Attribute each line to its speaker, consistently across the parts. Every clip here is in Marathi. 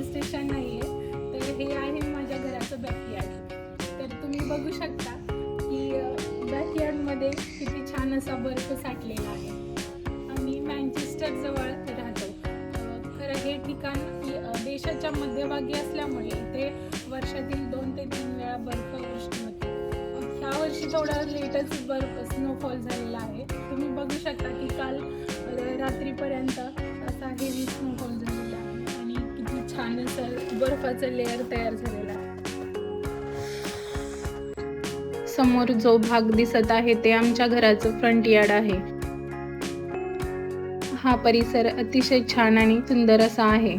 Speaker 1: स्टेशन नाही आहे, तर हे आहे माझ्या घराचं बॅकयार्ड. तर तुम्ही बघू शकता की बॅकयार्डमध्ये किती छान असा बर्फ साठलेला आहे. आम्ही मँचेस्टर जवळ राहतो. खरं हे ठिकाण देशाच्या मध्यभागी असल्यामुळे इथे वर्षातील 2 ते 3 वेळा बर्फवृष्टी होते. ह्या वर्षी थोडा लेटच स्नोफॉल झालेला आहे. तुम्ही बघू शकता की काल रात्रीपर्यंत असा हेवी स्नोफॉल झालेला आहे आणि किती छान असं बर्फाचं लेअर तयार झालेला आहे. समोर जो भाग दिसत आहे ते आमच्या घराचं फ्रंट यार्ड आहे. हा परिसर अतिशय छान आणि सुंदर असा आहे.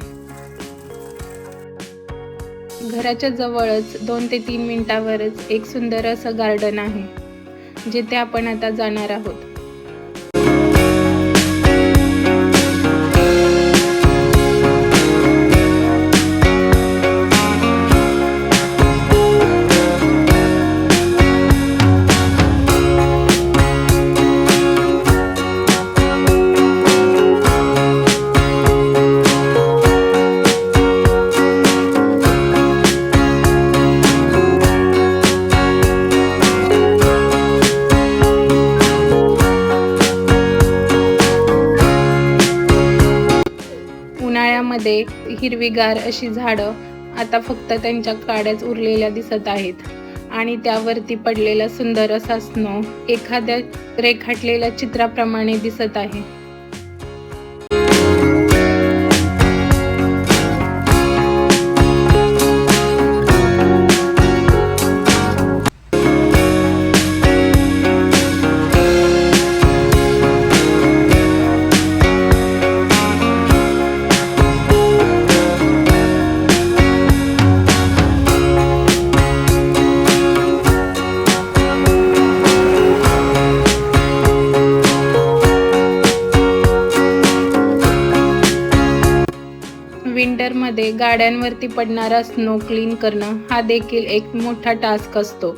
Speaker 1: घराच्या जवळच 2 ते 3 मिनिटावरच एक सुंदर असं गार्डन आहे, जिथे आपण आता जाणार आहोत. उन्हाळ्यामध्ये हिरवीगार अशी झाडं आता फक्त त्यांच्या काड्याच उरलेल्या दिसत आहेत आणि त्यावरती पडलेला सुंदर असा स्नो एखाद्या रेखाटलेल्या चित्राप्रमाणे दिसत आहे. विंटरमध्ये गाड्यांवरती पडणारा स्नो क्लीन करणं हा देखील एक मोठा टास्क असतो.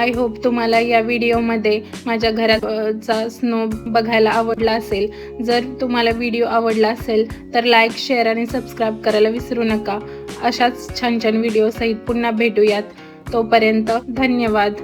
Speaker 1: आय होप तुम्हाला या व्हिडिओमध्ये माझ्या घराचा स्नो बघायला आवडला असेल. जर तुम्हाला व्हिडिओ आवडला असेल तर लाईक, शेअर आणि सबस्क्राईब करायला विसरू नका. अशाच छान छान व्हिडिओ सहित पुन्हा भेटूयात. तोपर्यंत धन्यवाद.